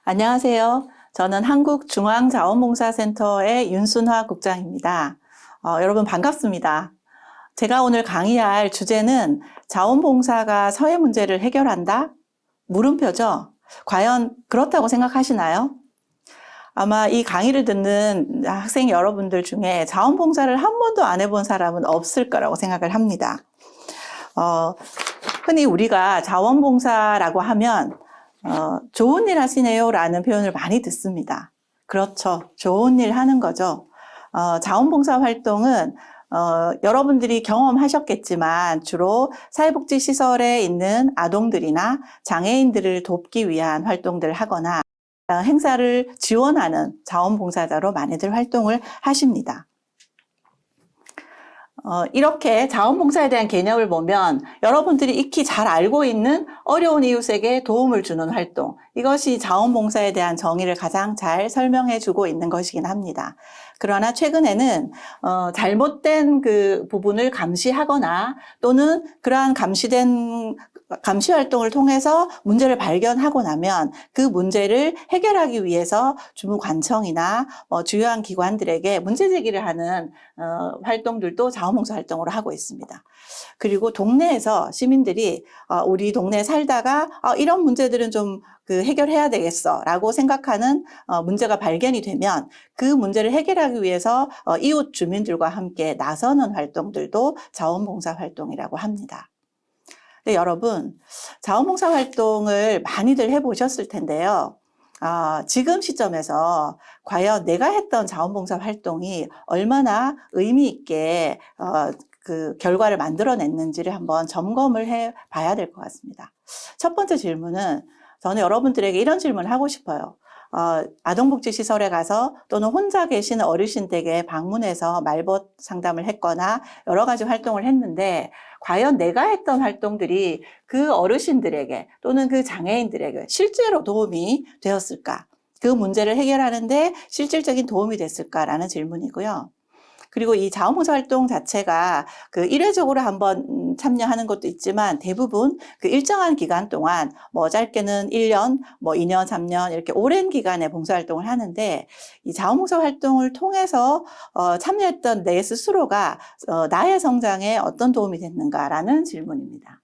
안녕하세요. 저는 한국중앙자원봉사센터의 윤순화 국장입니다. 여러분 반갑습니다. 제가 오늘 강의할 주제는 자원봉사가 사회 문제를 해결한다? 물음표죠? 과연 그렇다고 생각하시나요? 아마 이 강의를 듣는 학생 여러분들 중에 자원봉사를 한 번도 안 해본 사람은 없을 거라고 생각을 합니다. 흔히 우리가 자원봉사라고 하면 좋은 일 하시네요 라는 표현을 많이 듣습니다. 그렇죠. 좋은 일 하는 거죠. 자원봉사 활동은 여러분들이 경험하셨겠지만 주로 사회복지시설에 있는 아동들이나 장애인들을 돕기 위한 활동들을 하거나 행사를 지원하는 자원봉사자로 많이들 활동을 하십니다. 이렇게 자원봉사에 대한 개념을 보면 여러분들이 익히 잘 알고 있는 어려운 이웃에게 도움을 주는 활동, 이것이 자원봉사에 대한 정의를 가장 잘 설명해 주고 있는 것이긴 합니다. 그러나 최근에는 잘못된 그 부분을 감시하거나 또는 그러한 감시 활동을 통해서 문제를 발견하고 나면 그 문제를 해결하기 위해서 주무관청이나 주요한 기관들에게 문제 제기를 하는 활동들도 자원봉사 활동으로 하고 있습니다. 그리고 동네에서 시민들이 우리 동네에 살다가 이런 문제들은 좀 해결해야 되겠어 라고 생각하는 문제가 발견이 되면 그 문제를 해결하기 위해서 이웃 주민들과 함께 나서는 활동들도 자원봉사 활동이라고 합니다. 네, 여러분, 자원봉사 활동을 많이들 해보셨을 텐데요. 지금 시점에서 과연 내가 했던 자원봉사 활동이 얼마나 의미 있게 그 결과를 만들어냈는지를 한번 점검을 해 봐야 될 것 같습니다. 첫 번째 질문은 저는 여러분들에게 이런 질문을 하고 싶어요. 아동복지시설에 가서 또는 혼자 계시는 어르신 댁에 방문해서 말벗 상담을 했거나 여러 가지 활동을 했는데 과연 내가 했던 활동들이 그 어르신들에게 또는 그 장애인들에게 실제로 도움이 되었을까? 그 문제를 해결하는데 실질적인 도움이 됐을까라는 질문이고요. 그리고 이 자원봉사 활동 자체가 일회적으로 한번 참여하는 것도 있지만 대부분 일정한 기간 동안 짧게는 1년, 2년, 3년 이렇게 오랜 기간의 봉사활동을 하는데 이 자원봉사 활동을 통해서 참여했던 내 스스로가 나의 성장에 어떤 도움이 됐는가라는 질문입니다.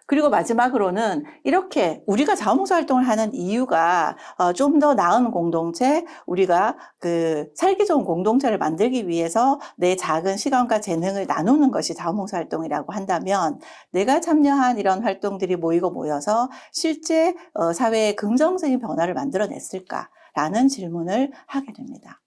그리고 마지막으로는 이렇게 우리가 자원봉사 활동을 하는 이유가 좀 더 나은 공동체, 우리가 살기 좋은 공동체를 만들기 위해서 내 작은 시간과 재능을 나누는 것이 자원봉사 활동이라고 한다면 내가 참여한 이런 활동들이 모여서 실제 사회에 긍정적인 변화를 만들어냈을까라는 질문을 하게 됩니다.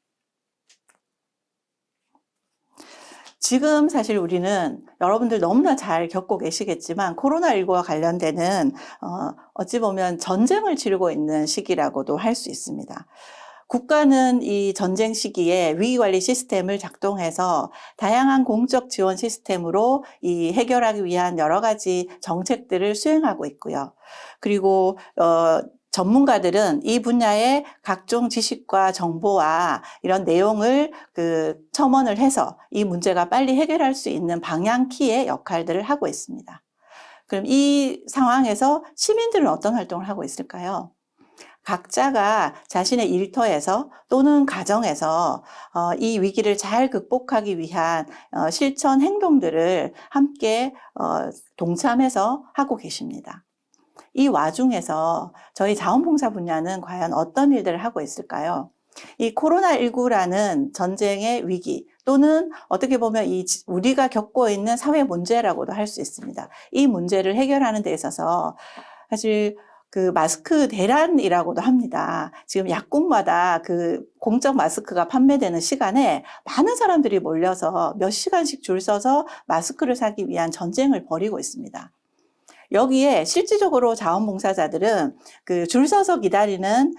지금 사실 우리는 여러분들 너무나 잘 겪고 계시겠지만 코로나19와 관련되는 어찌 보면 전쟁을 치르고 있는 시기라고도 할 수 있습니다. 국가는 이 전쟁 시기에 위기관리 시스템을 작동해서 다양한 공적 지원 시스템으로 이 해결하기 위한 여러 가지 정책들을 수행하고 있고요. 그리고 전문가들은 이 분야의 각종 지식과 정보와 이런 내용을 첨언을 해서 이 문제가 빨리 해결할 수 있는 방향키의 역할들을 하고 있습니다. 그럼 이 상황에서 시민들은 어떤 활동을 하고 있을까요? 각자가 자신의 일터에서 또는 가정에서 이 위기를 잘 극복하기 위한 실천 행동들을 함께 동참해서 하고 계십니다. 이 와중에서 저희 자원봉사 분야는 과연 어떤 일들을 하고 있을까요? 이 코로나19라는 전쟁의 위기 또는 어떻게 보면 우리가 겪고 있는 사회 문제라고도 할 수 있습니다. 이 문제를 해결하는 데 있어서 사실 마스크 대란이라고도 합니다. 지금 약국마다 공적 마스크가 판매되는 시간에 많은 사람들이 몰려서 몇 시간씩 줄 서서 마스크를 사기 위한 전쟁을 벌이고 있습니다. 여기에 실질적으로 자원봉사자들은 줄 서서 기다리는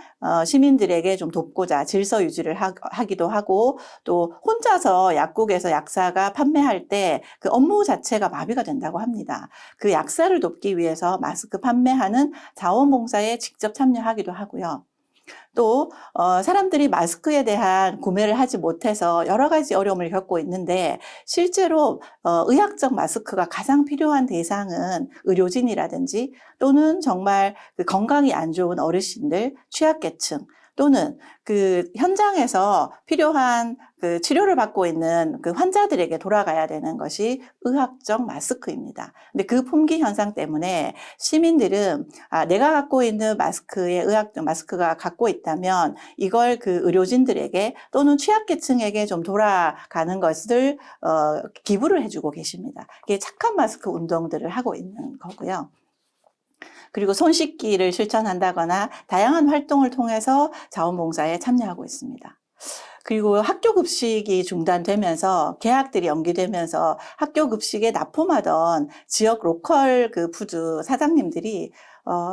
시민들에게 좀 돕고자 질서 유지를 하기도 하고 또 혼자서 약국에서 약사가 판매할 때 업무 자체가 마비가 된다고 합니다. 약사를 돕기 위해서 마스크 판매하는 자원봉사에 직접 참여하기도 하고요. 또 사람들이 마스크에 대한 구매를 하지 못해서 여러 가지 어려움을 겪고 있는데 실제로 의학적 마스크가 가장 필요한 대상은 의료진이라든지 또는 정말 그 건강이 안 좋은 어르신들, 취약계층 또는 그 현장에서 필요한 그 치료를 받고 있는 그 환자들에게 돌아가야 되는 것이 의학적 마스크입니다. 근데 그 품귀 현상 때문에 시민들은 내가 갖고 있는 마스크에 의학적 마스크가 갖고 있다면 이걸 그 의료진들에게 또는 취약계층에게 좀 돌아가는 것을 기부를 해주고 계십니다. 이게 착한 마스크 운동들을 하고 있는 거고요. 그리고 손 씻기를 실천한다거나 다양한 활동을 통해서 자원봉사에 참여하고 있습니다. 그리고 학교 급식이 중단되면서 개학들이 연기되면서 학교 급식에 납품하던 지역 로컬 그 푸드 사장님들이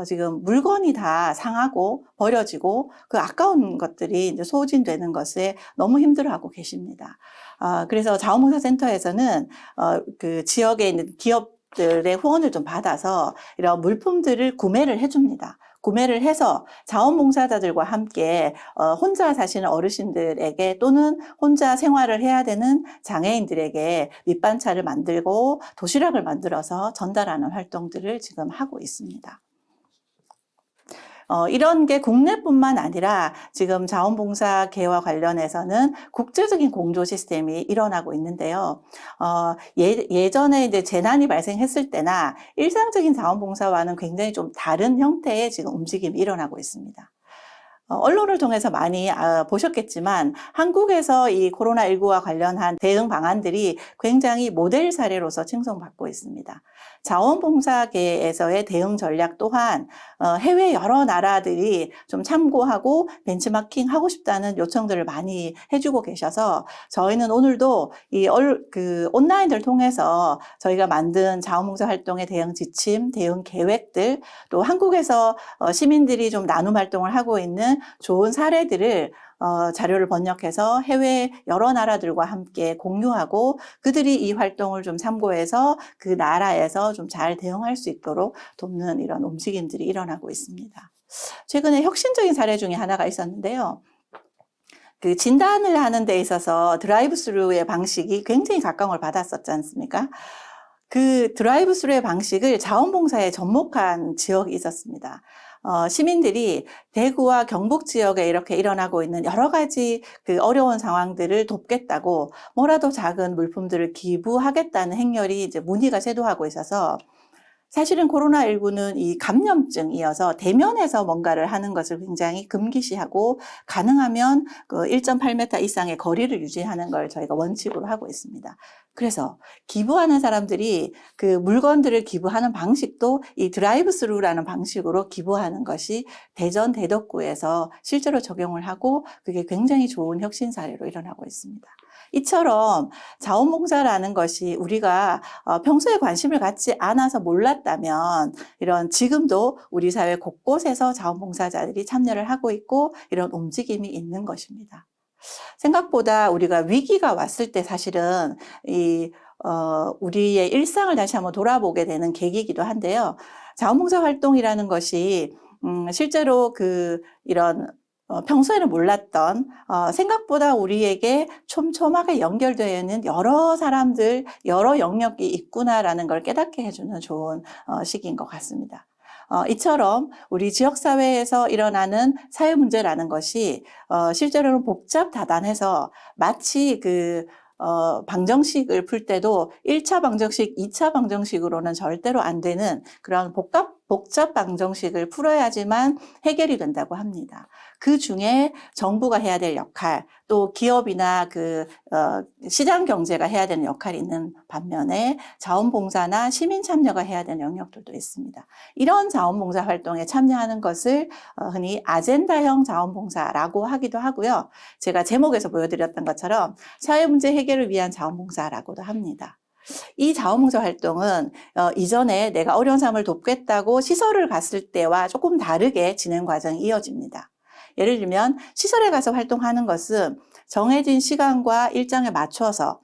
지금 물건이 다 상하고 버려지고 그 아까운 것들이 이제 소진되는 것에 너무 힘들어하고 계십니다. 그래서 자원봉사센터에서는 그 지역에 있는 기업들의 후원을 좀 받아서 이런 물품들을 구매를 해줍니다. 구매를 해서 자원봉사자들과 함께 혼자 사시는 어르신들에게 또는 혼자 생활을 해야 되는 장애인들에게 밑반찬을 만들고 도시락을 만들어서 전달하는 활동들을 지금 하고 있습니다. 이런 게 국내뿐만 아니라 지금 자원봉사계와 관련해서는 국제적인 공조 시스템이 일어나고 있는데요. 예전에 이제 재난이 발생했을 때나 일상적인 자원봉사와는 굉장히 좀 다른 형태의 지금 움직임이 일어나고 있습니다. 언론을 통해서 많이 보셨겠지만 한국에서 이 코로나19와 관련한 대응 방안들이 굉장히 모델 사례로서 칭송받고 있습니다. 자원봉사계에서의 대응 전략 또한 해외 여러 나라들이 좀 참고하고 벤치마킹 하고 싶다는 요청들을 많이 해주고 계셔서 저희는 오늘도 이 온라인을 통해서 저희가 만든 자원봉사 활동의 대응 지침, 대응 계획들 또 한국에서 시민들이 좀 나눔 활동을 하고 있는 좋은 사례들을 자료를 번역해서 해외 여러 나라들과 함께 공유하고 그들이 이 활동을 좀 참고해서 그 나라에서 좀 잘 대응할 수 있도록 돕는 이런 움직임들이 일어나고 있습니다. 최근에 혁신적인 사례 중에 하나가 있었는데요. 그 진단을 하는 데 있어서 드라이브 스루의 방식이 굉장히 각광을 받았었지 않습니까? 그 드라이브 스루의 방식을 자원봉사에 접목한 지역이 있었습니다. 시민들이 대구와 경북 지역에 이렇게 일어나고 있는 여러 가지 그 어려운 상황들을 돕겠다고 뭐라도 작은 물품들을 기부하겠다는 행렬이 이제 문의가 쇄도하고 있어서 사실은 코로나19는 이 감염증이어서 대면에서 뭔가를 하는 것을 굉장히 금기시하고 가능하면 그 1.8m 이상의 거리를 유지하는 걸 저희가 원칙으로 하고 있습니다. 그래서 기부하는 사람들이 그 물건들을 기부하는 방식도 이 드라이브 스루라는 방식으로 기부하는 것이 대전 대덕구에서 실제로 적용을 하고 그게 굉장히 좋은 혁신 사례로 일어나고 있습니다. 이처럼 자원봉사라는 것이 우리가 평소에 관심을 갖지 않아서 몰랐다면 이런 지금도 우리 사회 곳곳에서 자원봉사자들이 참여를 하고 있고 이런 움직임이 있는 것입니다. 생각보다 우리가 위기가 왔을 때 사실은 우리의 일상을 다시 한번 돌아보게 되는 계기이기도 한데요. 자원봉사 활동이라는 것이 실제로 이런 평소에는 몰랐던 생각보다 우리에게 촘촘하게 연결되어 있는 여러 사람들, 여러 영역이 있구나라는 걸 깨닫게 해주는 좋은 시기인 것 같습니다. 이처럼 우리 지역사회에서 일어나는 사회 문제라는 것이 실제로는 복잡다단해서 마치 방정식을 풀 때도 1차 방정식, 2차 방정식으로는 절대로 안 되는 그런 복잡 방정식을 풀어야지만 해결이 된다고 합니다. 그 중에 정부가 해야 될 역할, 또 기업이나 시장 경제가 해야 되는 역할이 있는 반면에 자원봉사나 시민 참여가 해야 되는 영역들도 있습니다. 이런 자원봉사 활동에 참여하는 것을 흔히 아젠다형 자원봉사라고 하기도 하고요. 제가 제목에서 보여드렸던 것처럼 사회문제 해결을 위한 자원봉사라고도 합니다. 이 자원봉사 활동은 이전에 내가 어려운 사람을 돕겠다고 시설을 갔을 때와 조금 다르게 진행 과정이 이어집니다. 예를 들면 시설에 가서 활동하는 것은 정해진 시간과 일정에 맞춰서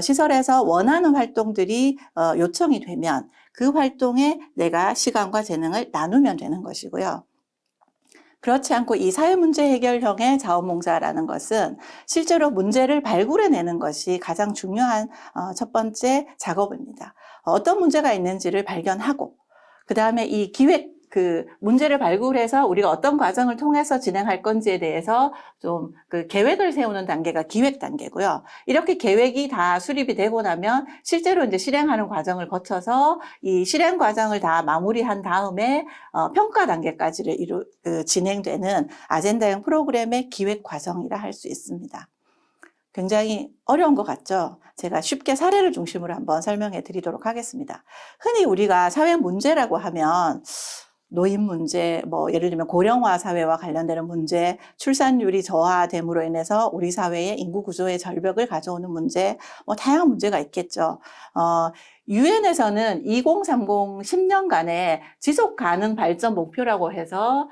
시설에서 원하는 활동들이 요청이 되면 그 활동에 내가 시간과 재능을 나누면 되는 것이고요. 그렇지 않고 이 사회문제 해결형의 자원봉사라는 것은 실제로 문제를 발굴해내는 것이 가장 중요한 첫 번째 작업입니다. 어떤 문제가 있는지를 발견하고 그 다음에 이 기획 문제를 발굴해서 우리가 어떤 과정을 통해서 진행할 건지에 대해서 좀 계획을 세우는 단계가 기획 단계고요. 이렇게 계획이 다 수립이 되고 나면 실제로 이제 실행하는 과정을 거쳐서 이 실행 과정을 다 마무리한 다음에 평가 단계까지를 진행되는 아젠다형 프로그램의 기획 과정이라 할 수 있습니다. 굉장히 어려운 것 같죠? 제가 쉽게 사례를 중심으로 한번 설명해 드리도록 하겠습니다. 흔히 우리가 사회 문제라고 하면 노인 문제, 예를 들면 고령화 사회와 관련되는 문제, 출산율이 저하됨으로 인해서 우리 사회의 인구 구조의 절벽을 가져오는 문제, 다양한 문제가 있겠죠. 유엔에서는 2030 10년간의 지속 가능 발전 목표라고 해서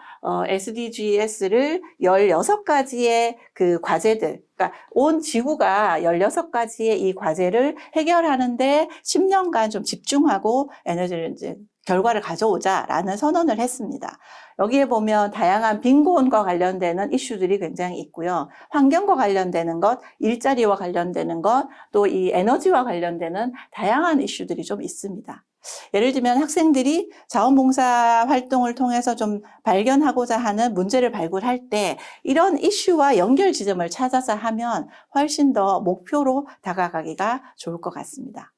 SDGs를 16가지의 그 과제들, 그러니까 온 지구가 16가지의 이 과제를 해결하는데 10년간 좀 집중하고 에너지를 이제 결과를 가져오자라는 선언을 했습니다. 여기에 보면 다양한 빈곤과 관련되는 이슈들이 굉장히 있고요. 환경과 관련되는 것, 일자리와 관련되는 것, 또 이 에너지와 관련되는 다양한 이슈들이 좀 있습니다. 예를 들면 학생들이 자원봉사 활동을 통해서 좀 발견하고자 하는 문제를 발굴할 때 이런 이슈와 연결 지점을 찾아서 하면 훨씬 더 목표로 다가가기가 좋을 것 같습니다.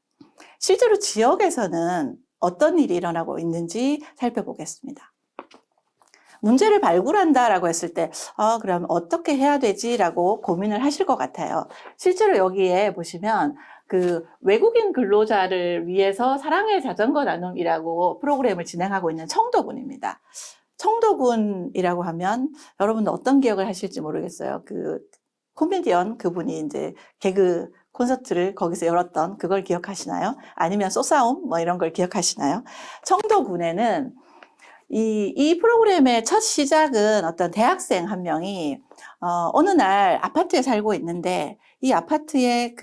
실제로 지역에서는 어떤 일이 일어나고 있는지 살펴보겠습니다. 문제를 발굴한다라고 했을 때 그럼 어떻게 해야 되지라고 고민을 하실 것 같아요. 실제로 여기에 보시면 외국인 근로자를 위해서 사랑의 자전거 나눔이라고 프로그램을 진행하고 있는 청도군입니다. 청도군이라고 하면 여러분들 어떤 기억을 하실지 모르겠어요. 코미디언 그분이 이제 개그 콘서트를 거기서 열었던 그걸 기억하시나요? 아니면 소싸움 이런 걸 기억하시나요? 청도군에는 이 프로그램의 첫 시작은 어떤 대학생 한 명이 어느 날 아파트에 살고 있는데 이 아파트에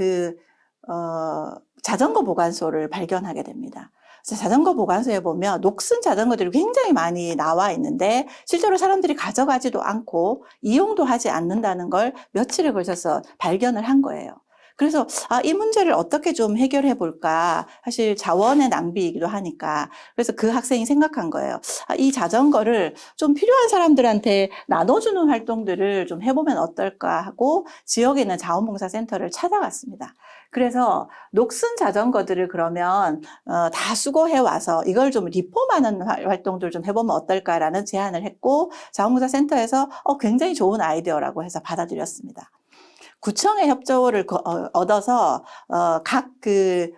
자전거 보관소를 발견하게 됩니다. 그래서 자전거 보관소에 보면 녹슨 자전거들이 굉장히 많이 나와 있는데 실제로 사람들이 가져가지도 않고 이용도 하지 않는다는 걸 며칠에 걸쳐서 발견을 한 거예요. 그래서 이 문제를 어떻게 좀 해결해 볼까, 사실 자원의 낭비이기도 하니까. 그래서 그 학생이 생각한 거예요. 이 자전거를 좀 필요한 사람들한테 나눠주는 활동들을 좀 해보면 어떨까 하고 지역에 있는 자원봉사센터를 찾아갔습니다. 그래서 녹슨 자전거들을 그러면 다 수거해 와서 이걸 좀 리폼하는 활동들 좀 해보면 어떨까라는 제안을 했고 자원봉사센터에서 굉장히 좋은 아이디어라고 해서 받아들였습니다. 구청의 협조를 얻어서 각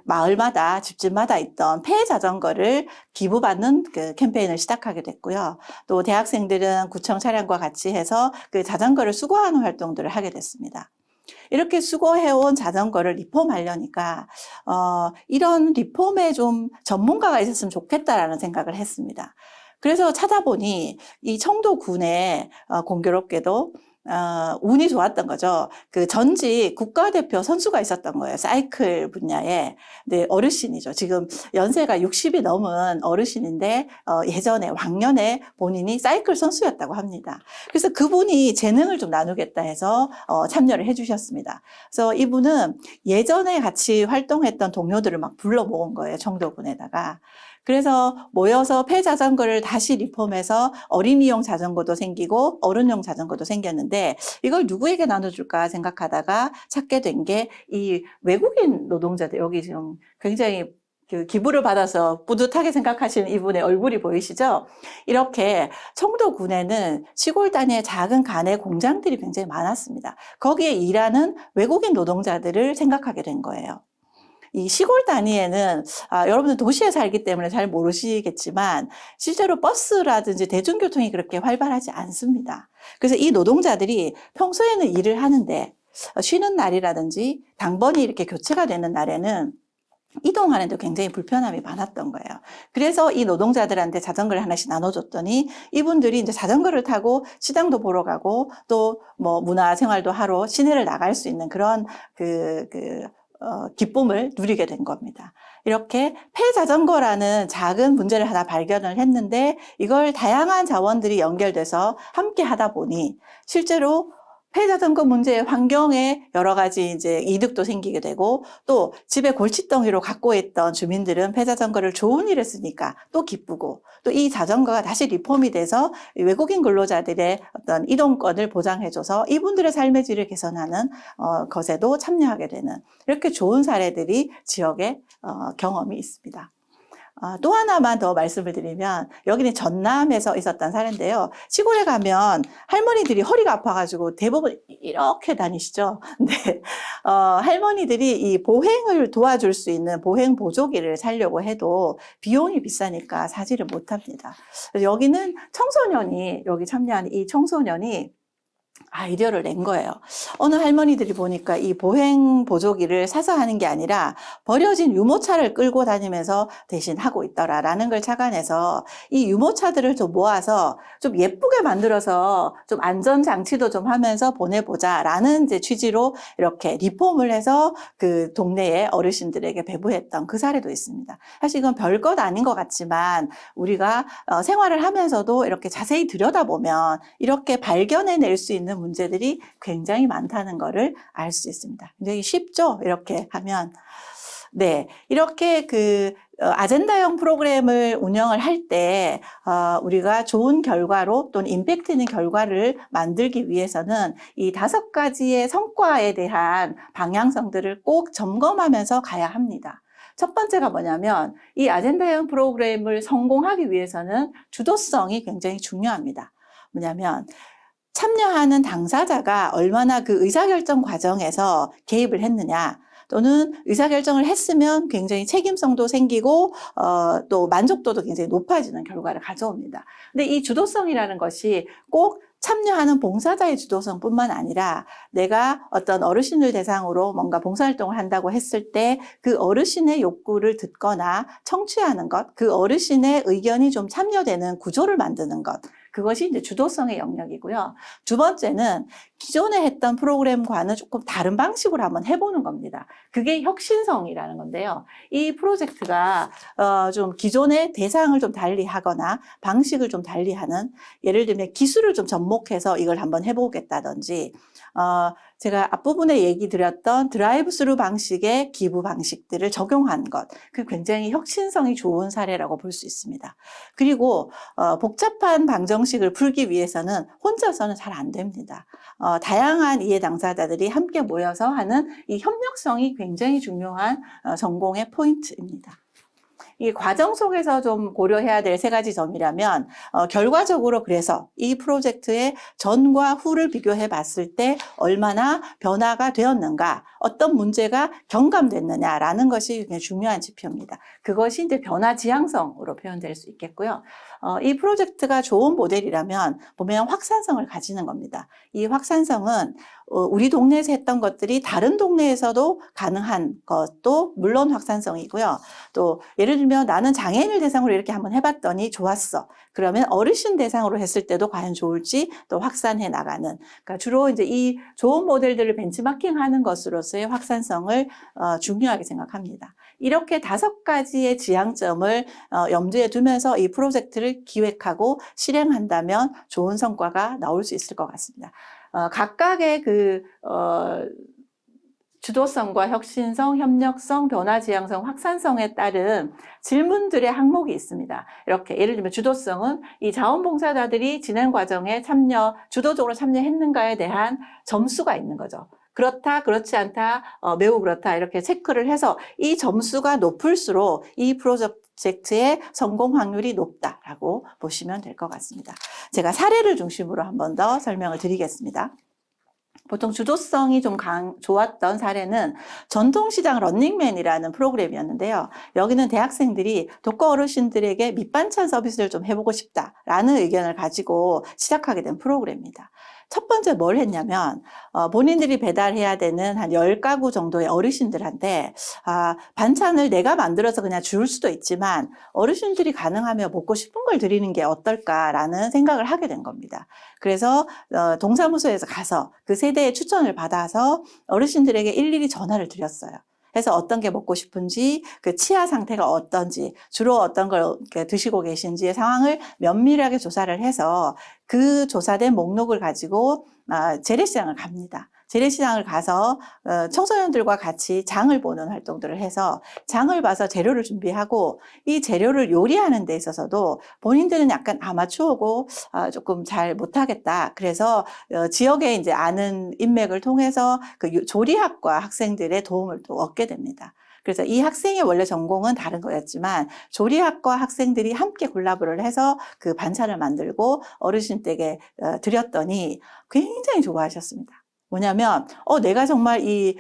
마을마다 집집마다 있던 폐 자전거를 기부받는 캠페인을 시작하게 됐고요. 또 대학생들은 구청 차량과 같이 해서 자전거를 수거하는 활동들을 하게 됐습니다. 이렇게 수거해온 자전거를 리폼하려니까 이런 리폼에 좀 전문가가 있었으면 좋겠다라는 생각을 했습니다. 그래서 찾아보니 이 청도군에 공교롭게도 운이 좋았던 거죠. 전직 국가대표 선수가 있었던 거예요. 사이클 분야에. 네, 어르신이죠. 지금 연세가 60이 넘은 어르신인데, 예전에, 왕년에 본인이 사이클 선수였다고 합니다. 그래서 그분이 재능을 좀 나누겠다 해서, 참여를 해주셨습니다. 그래서 이분은 예전에 같이 활동했던 동료들을 막 불러 모은 거예요. 청도군에다가. 그래서 모여서 폐자전거를 다시 리폼해서 어린이용 자전거도 생기고 어른용 자전거도 생겼는데 이걸 누구에게 나눠줄까 생각하다가 찾게 된 게 이 외국인 노동자들, 여기 지금 굉장히 기부를 받아서 뿌듯하게 생각하시는 이분의 얼굴이 보이시죠? 이렇게 청도군에는 시골 단위의 작은 가내 공장들이 굉장히 많았습니다. 거기에 일하는 외국인 노동자들을 생각하게 된 거예요. 이 시골 단위에는 여러분들 도시에 살기 때문에 잘 모르시겠지만 실제로 버스라든지 대중교통이 그렇게 활발하지 않습니다. 그래서 이 노동자들이 평소에는 일을 하는데 쉬는 날이라든지 당번이 이렇게 교체가 되는 날에는 이동하는데 굉장히 불편함이 많았던 거예요. 그래서 이 노동자들한테 자전거를 하나씩 나눠줬더니 이분들이 이제 자전거를 타고 시장도 보러 가고 또 문화 생활도 하러 시내를 나갈 수 있는 그런 기쁨을 누리게 된 겁니다. 이렇게 폐자전거라는 작은 문제를 하나 발견을 했는데 이걸 다양한 자원들이 연결돼서 함께 하다 보니 실제로 폐자전거 문제의 환경에 여러 가지 이제 이득도 생기게 되고 또 집에 골칫덩이로 갖고 있던 주민들은 폐자전거를 좋은 일에 쓰니까 또 기쁘고 또 이 자전거가 다시 리폼이 돼서 외국인 근로자들의 어떤 이동권을 보장해줘서 이분들의 삶의 질을 개선하는 것에도 참여하게 되는 이렇게 좋은 사례들이 지역에 경험이 있습니다. 또 하나만 더 말씀을 드리면 여기는 전남에서 있었던 사례인데요. 시골에 가면 할머니들이 허리가 아파가지고 대부분 이렇게 다니시죠. 근데 할머니들이 이 보행을 도와줄 수 있는 보행 보조기를 사려고 해도 비용이 비싸니까 사지를 못합니다. 그래서 여기는 여기 참여한 이 청소년이 아이디어를 낸 거예요. 어느 할머니들이 보니까 이 보행 보조기를 사서 하는 게 아니라 버려진 유모차를 끌고 다니면서 대신 하고 있더라라는 걸 착안해서 이 유모차들을 좀 모아서 좀 예쁘게 만들어서 좀 안전장치도 좀 하면서 보내보자라는 이제 취지로 이렇게 리폼을 해서 그 동네의 어르신들에게 배부했던 그 사례도 있습니다. 사실 이건 별것 아닌 것 같지만 우리가 생활을 하면서도 이렇게 자세히 들여다보면 이렇게 발견해낼 수 있는 문제들이 굉장히 많다는 것을 알 수 있습니다. 굉장히 쉽죠? 이렇게 하면. 네. 이렇게 아젠다형 프로그램을 운영을 할 때, 우리가 좋은 결과로 또는 임팩트 있는 결과를 만들기 위해서는 이 5가지의 성과에 대한 방향성들을 꼭 점검하면서 가야 합니다. 첫 번째가 뭐냐면 이 아젠다형 프로그램을 성공하기 위해서는 주도성이 굉장히 중요합니다. 뭐냐면 참여하는 당사자가 얼마나 그 의사결정 과정에서 개입을 했느냐 또는 의사결정을 했으면 굉장히 책임성도 생기고 또 만족도도 굉장히 높아지는 결과를 가져옵니다. 근데 이 주도성이라는 것이 꼭 참여하는 봉사자의 주도성뿐만 아니라 내가 어떤 어르신을 대상으로 뭔가 봉사활동을 한다고 했을 때 그 어르신의 욕구를 듣거나 청취하는 것, 그 어르신의 의견이 좀 참여되는 구조를 만드는 것, 그것이 이제 주도성의 영역이고요. 두 번째는 기존에 했던 프로그램과는 조금 다른 방식으로 한번 해보는 겁니다. 그게 혁신성이라는 건데요. 이 프로젝트가 좀 기존의 대상을 좀 달리하거나 방식을 좀 달리하는, 예를 들면 기술을 좀 접목해서 이걸 한번 해보겠다든지 제가 앞부분에 얘기 드렸던 드라이브 스루 방식의 기부 방식들을 적용한 것, 그 굉장히 혁신성이 좋은 사례라고 볼 수 있습니다. 그리고 복잡한 방정식을 풀기 위해서는 혼자서는 잘 안 됩니다. 다양한 이해 당사자들이 함께 모여서 하는 이 협력성이 굉장히 중요한 전공의 포인트입니다. 이 과정 속에서 좀 고려해야 될 3가지 점이라면 결과적으로 그래서 이 프로젝트의 전과 후를 비교해 봤을 때 얼마나 변화가 되었는가, 어떤 문제가 경감됐느냐라는 것이 굉장히 중요한 지표입니다. 그것이 이제 변화 지향성으로 표현될 수 있겠고요. 이 프로젝트가 좋은 모델이라면 보면 확산성을 가지는 겁니다. 이 확산성은 우리 동네에서 했던 것들이 다른 동네에서도 가능한 것도 물론 확산성이고요. 또 예를 들면 나는 장애인을 대상으로 이렇게 한번 해봤더니 좋았어. 그러면 어르신 대상으로 했을 때도 과연 좋을지 또 확산해 나가는. 그러니까 주로 이제 이 좋은 모델들을 벤치마킹하는 것으로서의 확산성을 중요하게 생각합니다. 이렇게 5가지의 지향점을 염두에 두면서 이 프로젝트를 기획하고 실행한다면 좋은 성과가 나올 수 있을 것 같습니다. 각각의 주도성과 혁신성, 협력성, 변화지향성, 확산성에 따른 질문들의 항목이 있습니다. 이렇게 예를 들면 주도성은 이 자원봉사자들이 진행 과정에 주도적으로 참여했는가에 대한 점수가 있는 거죠. 그렇다, 그렇지 않다, 매우 그렇다 이렇게 체크를 해서 이 점수가 높을수록 이 프로젝트의 성공 확률이 높다라고 보시면 될 것 같습니다. 제가 사례를 중심으로 한 번 더 설명을 드리겠습니다. 보통 주도성이 좀 좋았던 사례는 전통시장 런닝맨이라는 프로그램이었는데요. 여기는 대학생들이 독거 어르신들에게 밑반찬 서비스를 좀 해보고 싶다라는 의견을 가지고 시작하게 된 프로그램입니다. 첫 번째 뭘 했냐면 본인들이 배달해야 되는 한 10가구 정도의 어르신들한테 반찬을 내가 만들어서 그냥 줄 수도 있지만 어르신들이 가능하면 먹고 싶은 걸 드리는 게 어떨까라는 생각을 하게 된 겁니다. 그래서 동사무소에서 가서 그 세대의 추천을 받아서 어르신들에게 일일이 전화를 드렸어요. 해서 어떤 게 먹고 싶은지, 그 치아 상태가 어떤지, 주로 어떤 걸 드시고 계신지의 상황을 면밀하게 조사를 해서 그 조사된 목록을 가지고 재래시장을 갑니다. 재래시장을 가서 청소년들과 같이 장을 보는 활동들을 해서 장을 봐서 재료를 준비하고 이 재료를 요리하는 데 있어서도 본인들은 약간 아마추어고 조금 잘 못하겠다. 그래서 지역에 이제 아는 인맥을 통해서 그 조리학과 학생들의 도움을 또 얻게 됩니다. 그래서 이 학생의 원래 전공은 다른 거였지만 조리학과 학생들이 함께 콜라보를 해서 그 반찬을 만들고 어르신 댁에 드렸더니 굉장히 좋아하셨습니다. 뭐냐면 내가 정말 이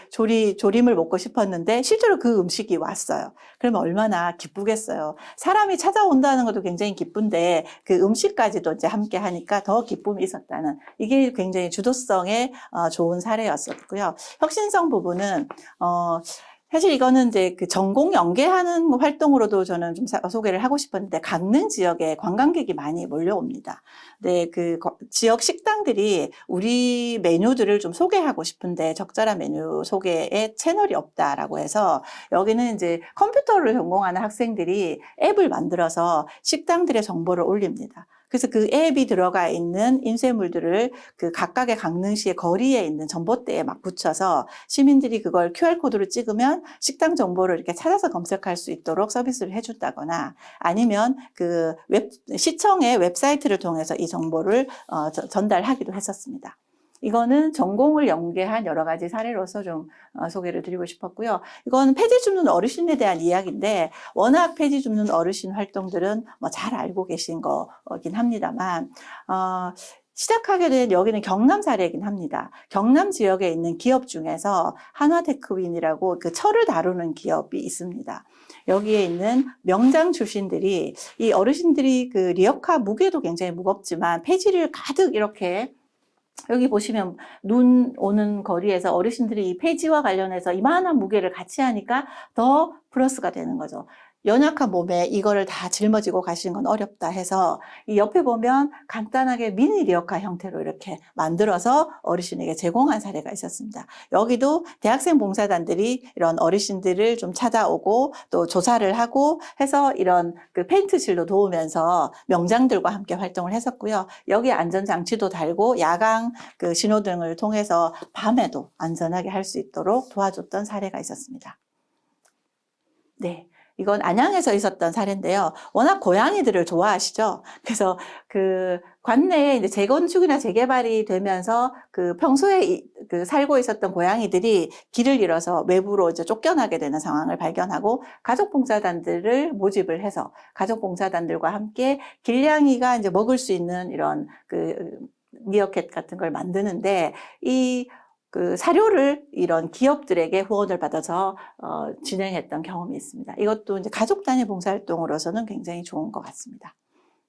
조림을 먹고 싶었는데 실제로 그 음식이 왔어요. 그러면 얼마나 기쁘겠어요. 사람이 찾아온다는 것도 굉장히 기쁜데 그 음식까지도 이제 함께 하니까 더 기쁨이 있었다는, 이게 굉장히 주도성의 좋은 사례였었고요. 혁신성 부분은 사실 이거는 이제 그 전공 연계하는 활동으로도 저는 좀 소개를 하고 싶었는데, 강릉 지역에 관광객이 많이 몰려옵니다. 네, 그 지역 식당들이 우리 메뉴들을 좀 소개하고 싶은데 적절한 메뉴 소개에 채널이 없다라고 해서 여기는 이제 컴퓨터를 전공하는 학생들이 앱을 만들어서 식당들의 정보를 올립니다. 그래서 그 앱이 들어가 있는 인쇄물들을 그 각각의 강릉시의 거리에 있는 전봇대에 막 붙여서 시민들이 그걸 QR코드를 찍으면 식당 정보를 이렇게 찾아서 검색할 수 있도록 서비스를 해준다거나, 아니면 그 시청의 웹사이트를 통해서 이 정보를 전달하기도 했었습니다. 이거는 전공을 연계한 여러 가지 사례로서 좀 소개를 드리고 싶었고요. 이건 폐지 줍는 어르신에 대한 이야기인데, 워낙 폐지 줍는 어르신 활동들은 뭐 잘 알고 계신 거긴 합니다만, 시작하게 된 여기는 경남 사례이긴 합니다. 경남 지역에 있는 기업 중에서 한화테크윈이라고 그 철을 다루는 기업이 있습니다. 여기에 있는 명장 출신들이, 이 어르신들이 그 리어카 무게도 굉장히 무겁지만 폐지를 가득 이렇게, 여기 보시면 눈 오는 거리에서 어르신들이 이 폐지와 관련해서 이만한 무게를 같이 하니까 더 플러스가 되는 거죠. 연약한 몸에 이거를 다 짊어지고 가시는 건 어렵다 해서 이 옆에 보면 간단하게 미니 리어카 형태로 이렇게 만들어서 어르신에게 제공한 사례가 있었습니다. 여기도 대학생 봉사단들이 이런 어르신들을 좀 찾아오고 또 조사를 하고 해서 이런 그 페인트칠도 도우면서 명장들과 함께 활동을 했었고요. 여기 안전장치도 달고 야광 그 신호등을 통해서 밤에도 안전하게 할 수 있도록 도와줬던 사례가 있었습니다. 네. 이건 안양에서 있었던 사례인데요. 워낙 고양이들을 좋아하시죠. 그래서 그 관내에 이제 재건축이나 재개발이 되면서 그 평소에 그 살고 있었던 고양이들이 길을 잃어서 외부로 이제 쫓겨나게 되는 상황을 발견하고 가족봉사단들을 모집을 해서 가족봉사단들과 함께 길냥이가 이제 먹을 수 있는 이런 그 미어캣 같은 걸 만드는데, 그 사료를 이런 기업들에게 후원을 받아서 진행했던 경험이 있습니다. 이것도 이제 가족 단위 봉사활동으로서는 굉장히 좋은 것 같습니다.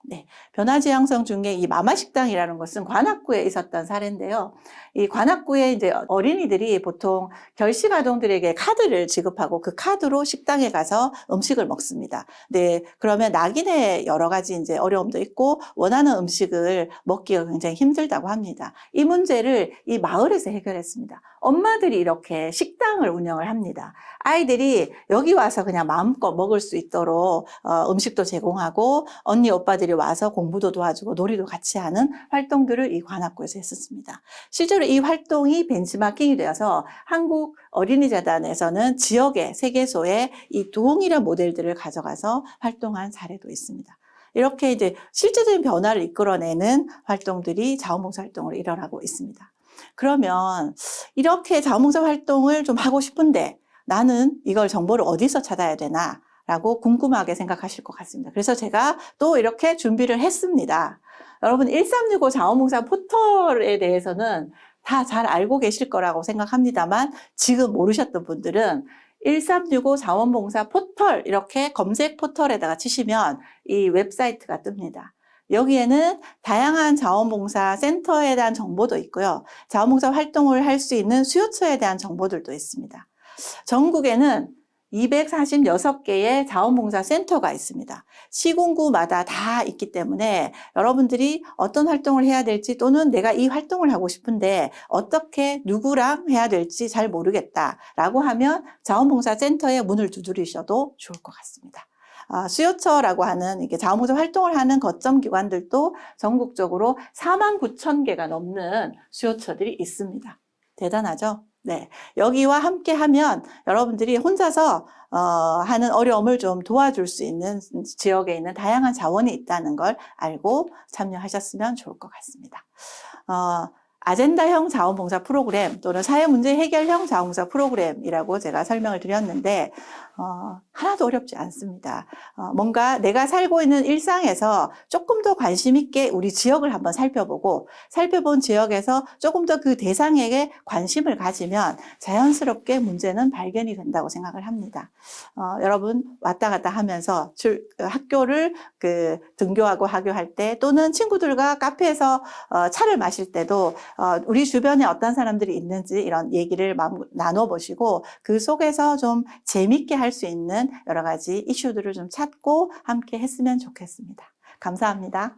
네, 변화지향성 중에 이 마마식당이라는 것은 관악구에 있었던 사례인데요. 이 관악구에 이제 어린이들이 보통 결식 아동들에게 카드를 지급하고 그 카드로 식당에 가서 음식을 먹습니다. 네, 그러면 낙인에 여러 가지 이제 어려움도 있고 원하는 음식을 먹기가 굉장히 힘들다고 합니다. 이 문제를 이 마을에서 해결했습니다. 엄마들이 이렇게 식당을 운영을 합니다. 아이들이 여기 와서 그냥 마음껏 먹을 수 있도록 음식도 제공하고 언니 오빠들이 와서 공부도 도와주고 놀이도 같이 하는 활동들을 이 관악구에서 했었습니다. 실제로 이 활동이 벤치마킹이 되어서 한국 어린이재단에서는 지역의 세계소에 이 동일한 모델들을 가져가서 활동한 사례도 있습니다. 이렇게 이제 실제적인 변화를 이끌어내는 활동들이 자원봉사 활동으로 일어나고 있습니다. 그러면 이렇게 자원봉사 활동을 좀 하고 싶은데 나는 이걸 정보를 어디서 찾아야 되나? 라고 궁금하게 생각하실 것 같습니다. 그래서 제가 또 이렇게 준비를 했습니다. 여러분 1365 자원봉사 포털에 대해서는 다 잘 알고 계실 거라고 생각합니다만 지금 모르셨던 분들은 1365 자원봉사 포털 이렇게 검색 포털에다가 치시면 이 웹사이트가 뜹니다. 여기에는 다양한 자원봉사 센터에 대한 정보도 있고요. 자원봉사 활동을 할 수 있는 수요처에 대한 정보들도 있습니다. 전국에는 246개의 자원봉사 센터가 있습니다. 시군구마다 다 있기 때문에 여러분들이 어떤 활동을 해야 될지 또는 내가 이 활동을 하고 싶은데 어떻게 누구랑 해야 될지 잘 모르겠다라고 하면 자원봉사 센터에 문을 두드리셔도 좋을 것 같습니다. 수요처라고 하는 이게 자원봉사 활동을 하는 거점 기관들도 전국적으로 49,000개가 넘는 수요처들이 있습니다. 대단하죠? 네. 여기와 함께 하면 여러분들이 혼자서 하는 어려움을 좀 도와줄 수 있는 지역에 있는 다양한 자원이 있다는 걸 알고 참여하셨으면 좋을 것 같습니다. 아젠다형 자원봉사 프로그램 또는 사회문제 해결형 자원봉사 프로그램이라고 제가 설명을 드렸는데 하나도 어렵지 않습니다. 뭔가 내가 살고 있는 일상에서 조금 더 관심 있게 우리 지역을 한번 살펴보고 살펴본 지역에서 조금 더 그 대상에게 관심을 가지면 자연스럽게 문제는 발견이 된다고 생각을 합니다. 여러분 왔다 갔다 하면서 학교를 등교하고 하교할 때 또는 친구들과 카페에서 차를 마실 때도 우리 주변에 어떤 사람들이 있는지 이런 얘기를 나눠보시고 그 속에서 좀 재밌게 할 수 있는 여러 가지 이슈들을 좀 찾고 함께 했으면 좋겠습니다. 감사합니다.